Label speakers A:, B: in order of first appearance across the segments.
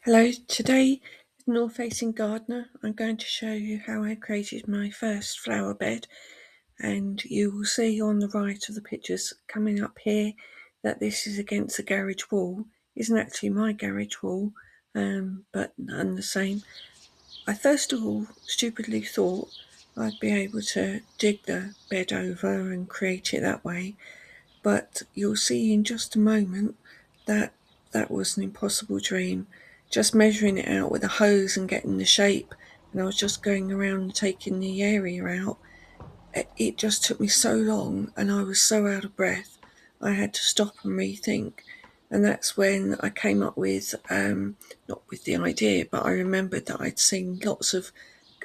A: Hello, today North Facing Gardener. I'm going to show you how I created my first flower bed, and you will see on the right of the pictures coming up here that this is against the garage wall. Isn't actually my garage wall, but none the same. I first of all stupidly thought I'd be able to dig the bed over and create it that way, but you'll see in just a moment that that was an impossible dream. Just measuring it out with a hose and getting the shape, and I was just going around and taking the area out. It just took me so long, and I was so out of breath. I had to stop and rethink, and that's when I came up with not with the idea, but I remembered that I'd seen lots of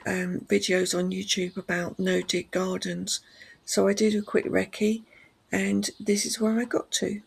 A: videos on YouTube about no-dig gardens. So I did a quick recce, and this is where I got to.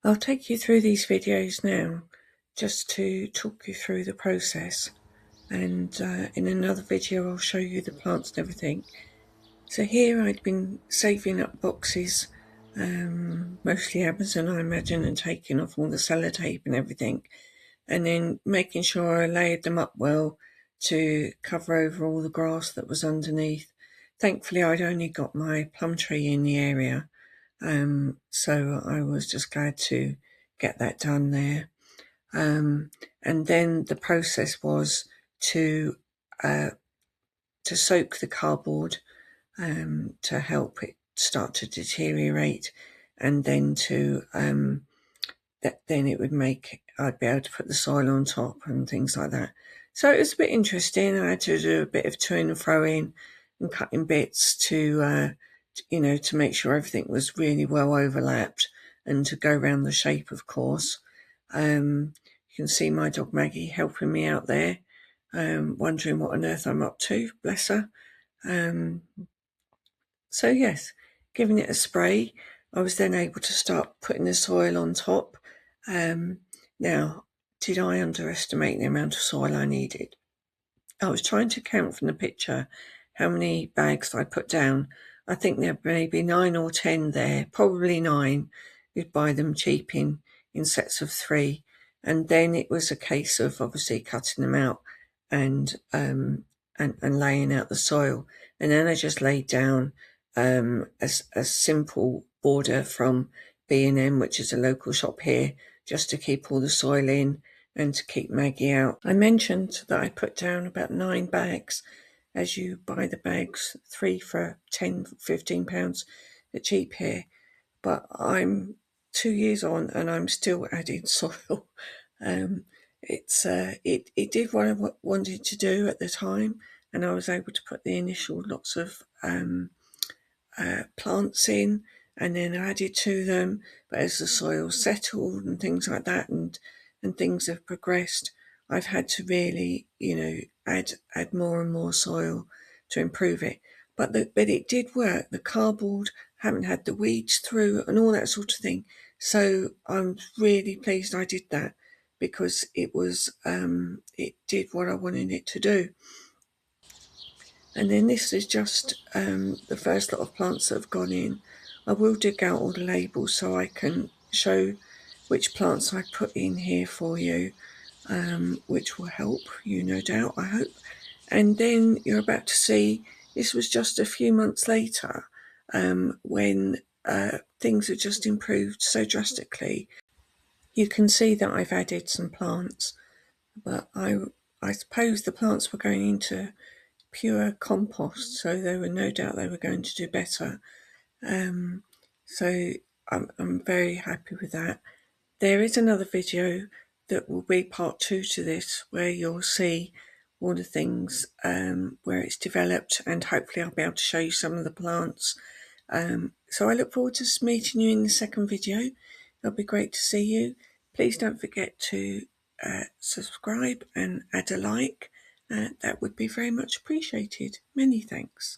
A: I'll take you through these videos now just to talk you through the process, and in another video I'll show you the plants and everything. So here I'd been saving up boxes, mostly Amazon I imagine, and taking off all the sellotape and everything, and then making sure I layered them up well to cover over all the grass that was underneath. Thankfully I'd only got my plum tree in the area, so I was just glad to get that done there. And then the process was to soak the cardboard to help it start to deteriorate, and then then it would make, I'd be able to put the soil on top and things like that. So it was a bit interesting. I had to do a bit of to and fro-in and cutting bits to make sure everything was really well overlapped, and to go around the shape, of course. You can see my dog Maggie helping me out there, wondering what on earth I'm up to, bless her. So yes, giving it a spray, I was then able to start putting the soil on top. Now, did I underestimate the amount of soil I needed? I was trying to count from the picture how many bags I put down. I think there may be 9 or 10 there, probably 9. You'd buy them cheap in sets of 3. And then it was a case of obviously cutting them out and laying out the soil. And then I just laid down a simple border from B&M, which is a local shop here, just to keep all the soil in and to keep Maggie out. I mentioned that I put down about 9 bags, as you buy the bags 3 for £10-15 at cheap here. But I'm 2 years on and I'm still adding soil. It did what I wanted to do at the time, and I was able to put the initial lots of plants in, and then added to them. But as the soil settled and things like that, and things have progressed, I've had to really, add more and more soil to improve it. But it did work. The cardboard haven't had the weeds through and all that sort of thing. So I'm really pleased I did that, because it was it did what I wanted it to do. And then this is just the first lot of plants that have gone in. I will dig out all the labels so I can show which plants I put in here for you, which will help you, no doubt, I hope. And then you're about to see, this was just a few months later, when things have just improved so drastically. You can see that I've added some plants, but I suppose the plants were going into pure compost, so they were no doubt they were going to do better. So I'm very happy with that. There is another video that will be part 2 to this, where you'll see all the things where it's developed, and hopefully I'll be able to show you some of the plants. So I look forward to meeting you in the second video. It'll be great to see you. Please don't forget to subscribe and add a like. That would be very much appreciated. Many thanks.